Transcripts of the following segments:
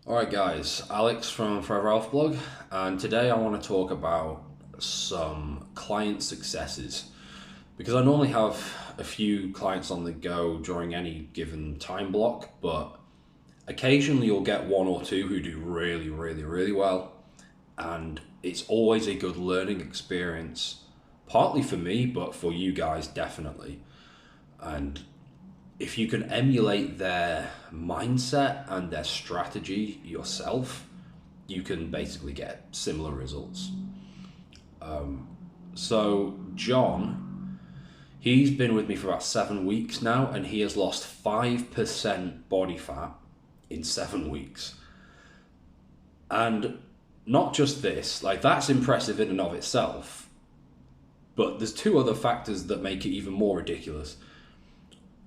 Alright guys, Alex from Forever Health Blog, and today I want to talk about some client successes because I normally have a few clients on the go during any given time block, but occasionally you'll get one or two who do really well, and it's always a good learning experience, partly for me, but for you guys definitely. And if you can emulate their mindset and their strategy yourself, you can basically get similar results. So John, he's been with me for about 7 weeks now, and he has lost 5% body fat in 7 weeks. And not just this, like that's impressive in and of itself, but there's two other factors that make it even more ridiculous.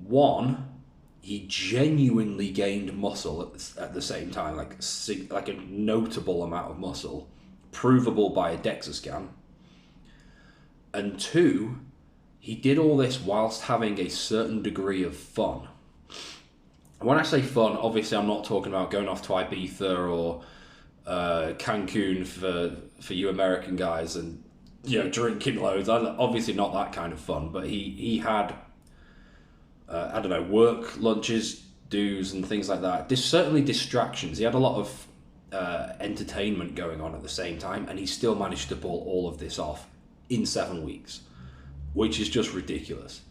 One, he genuinely gained muscle at the same time, like a notable amount of muscle, provable by a DEXA scan. And two, he did all this whilst having a certain degree of fun. When I say fun, obviously I'm not talking about going off to Ibiza or Cancun for you American guys and drinking loads. Obviously not that kind of fun, but he had I don't know, work lunches, do's, and things like that. There's certainly distractions. He had a lot of entertainment going on at the same time, and he still managed to pull all of this off in 7 weeks, which is just ridiculous.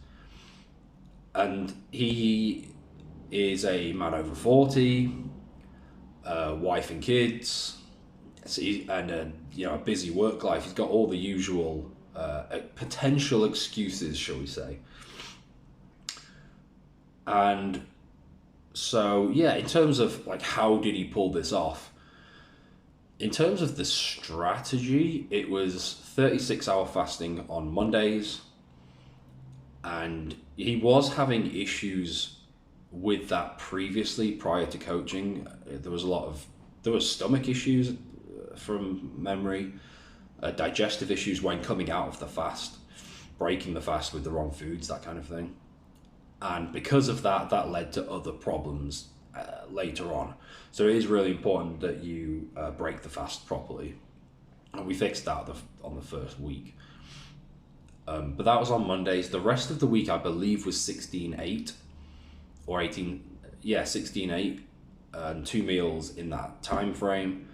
And he is a man over 40, wife and kids, and a busy work life. He's got all the usual potential excuses, shall we say. And so, yeah, in terms of like how did he pull this off? In terms of the strategy, it was 36-hour fasting on Mondays, and he was having issues with that previously prior to coaching. There was stomach issues from memory, digestive issues when coming out of the fast, breaking the fast with the wrong foods, that kind of thing. And because of that, that led to other problems later on. So it is really important that you break the fast properly. And we fixed that on the first week. But that was on Mondays. The rest of the week, I believe, was 16-8 or 18, 16-8, and 2 meals in that time frame.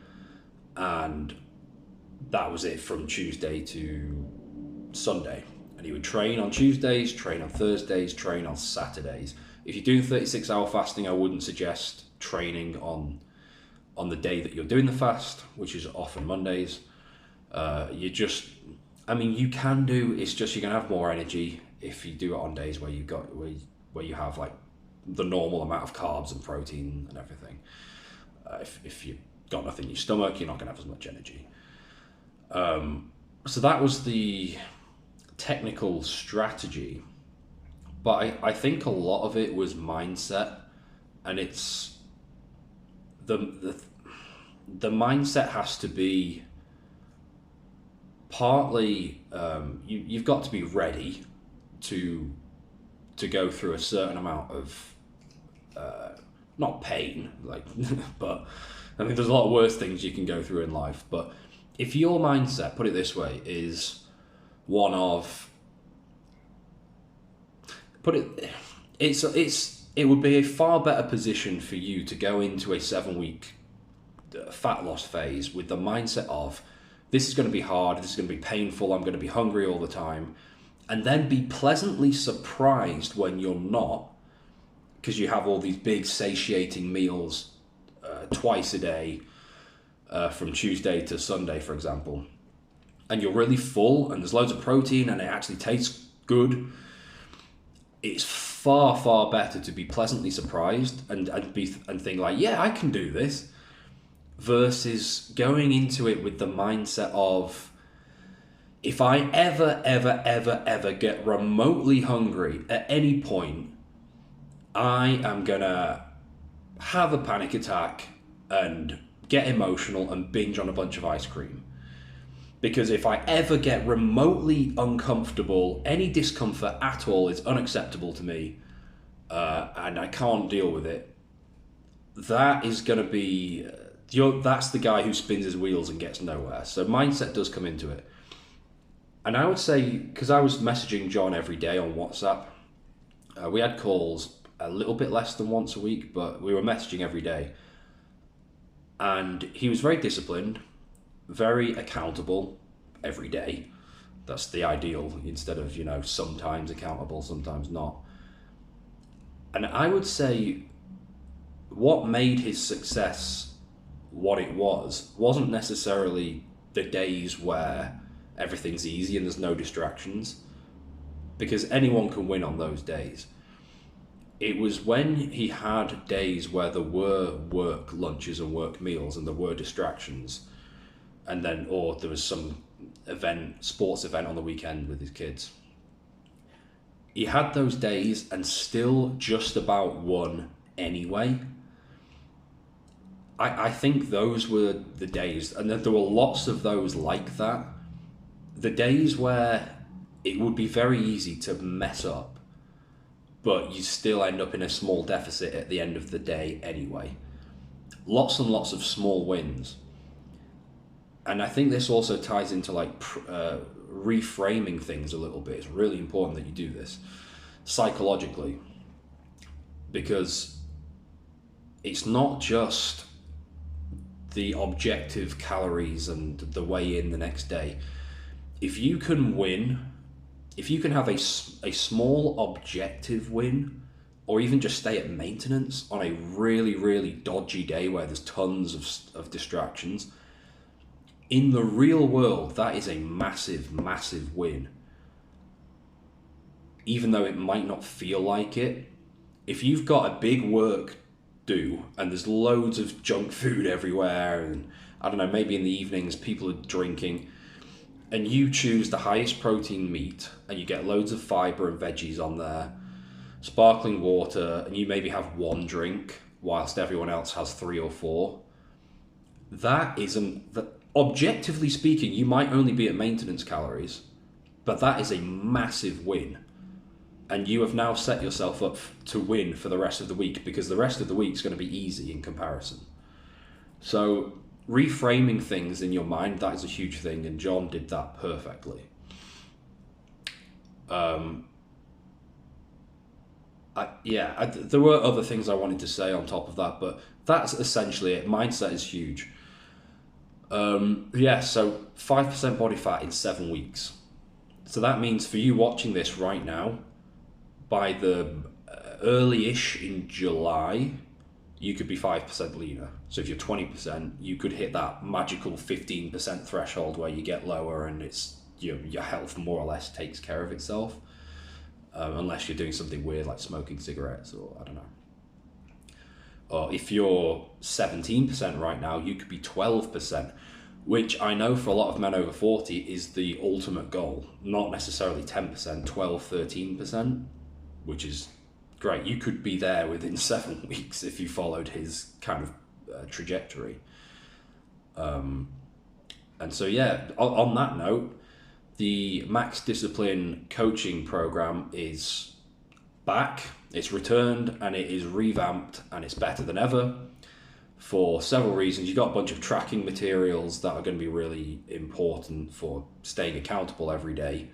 And that was it from Tuesday to Sunday. And he would train on Tuesdays, train on Thursdays, train on Saturdays. If you're doing 36-hour fasting, I wouldn't suggest training on the day that you're doing the fast, which is often Mondays. You can do, it's just you're going to have more energy if you do it on days where you have like the normal amount of carbs and protein and everything. If you've got nothing in your stomach, you're not going to have as much energy. So that was the technical strategy, but I think a lot of it was mindset, and it's the mindset has to be partly you've got to be ready to go through a certain amount of not pain, like but I mean there's a lot of worse things you can go through in life, but if your mindset, put it this way, is one of it would be a far better position for you to go into a 7 week fat loss phase with the mindset of this is going to be hard, this is going to be painful, I'm going to be hungry all the time, and then be pleasantly surprised when you're not, because you have all these big satiating meals twice a day from Tuesday to Sunday, for example, and you're really full and there's loads of protein and it actually tastes good. It's far better to be pleasantly surprised and think like, yeah, I can do this, versus going into it with the mindset of, if I ever get remotely hungry at any point, I am gonna have a panic attack and get emotional and binge on a bunch of ice cream. Because if I ever get remotely uncomfortable, any discomfort at all is unacceptable to me, and I can't deal with it, that is going to be that's the guy who spins his wheels and gets nowhere. So mindset does come into it. And I would say, because I was messaging John every day on WhatsApp, we had calls a little bit less than once a week, but we were messaging every day. And he was very disciplined, very accountable every day. That's the ideal, instead of, sometimes accountable, sometimes not. And I would say what made his success what it wasn't necessarily the days where everything's easy and there's no distractions, because anyone can win on those days. It was when he had days where there were work lunches and work meals and there were distractions, and then, or there was some sports event on the weekend with his kids. He had those days and still just about won anyway. I think those were the days, and there were lots of those like that. The days where it would be very easy to mess up, but you still end up in a small deficit at the end of the day anyway. Lots and lots of small wins. And I think this also ties into reframing things a little bit. It's really important that you do this psychologically, because it's not just the objective calories and the weigh in the next day. If you can win, if you can have a small objective win, or even just stay at maintenance on a really, really dodgy day where there's tons of distractions, in the real world, that is a massive, massive win. Even though it might not feel like it, if you've got a big work do and there's loads of junk food everywhere, and I don't know, maybe in the evenings people are drinking, and you choose the highest protein meat and you get loads of fiber and veggies on there, sparkling water, and you maybe have one drink whilst everyone else has 3 or 4, objectively speaking, you might only be at maintenance calories, but that is a massive win. And you have now set yourself up to win for the rest of the week, because the rest of the week is going to be easy in comparison. So reframing things in your mind, that is a huge thing, and John did that perfectly. There were other things I wanted to say on top of that, but that's essentially it. Mindset is huge. So 5% body fat in 7 weeks. So that means for you watching this right now, by the early-ish in July, you could be 5% leaner. So if you're 20%, you could hit that magical 15% threshold where you get lower and it's your health more or less takes care of itself. Unless you're doing something weird like smoking cigarettes, or I don't know. Or if you're 17% right now, you could be 12%, which I know for a lot of men over 40 is the ultimate goal. Not necessarily 10%, 12, 13%, which is great. You could be there within 7 weeks if you followed his kind of trajectory. And so, on that note, the Max Discipline coaching program is back, it's returned, and it is revamped, and it's better than ever for several reasons. You've got a bunch of tracking materials that are going to be really important for staying accountable every day.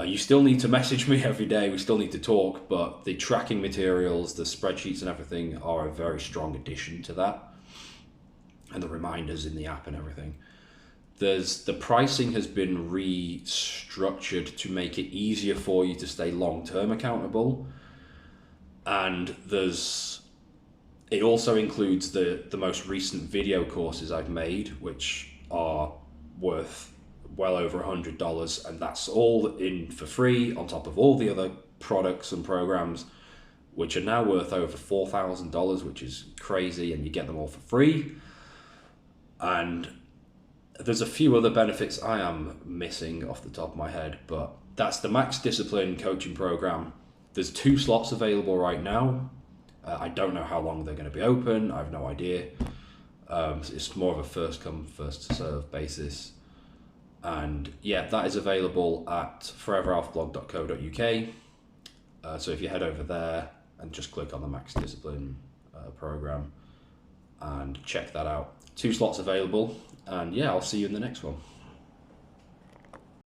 You still need to message me every day, we still need to talk, but the tracking materials, the spreadsheets and everything are a very strong addition to that, and the reminders in the app and everything. The pricing has been restructured to make it easier for you to stay long-term accountable, and it also includes the most recent video courses I've made, which are worth well over $100, and that's all in for free on top of all the other products and programs, which are now worth over $4,000, which is crazy, and you get them all for free. And there's a few other benefits I am missing off the top of my head, but that's the Max Discipline coaching program. There's 2 slots available right now. I don't know how long they're going to be open. I have no idea. It's more of a first come, first serve basis. And that is available at foreveralphablog.co.uk. So if you head over there and just click on the Max Discipline program and check that out. 2 slots available, and yeah, I'll see you in the next one.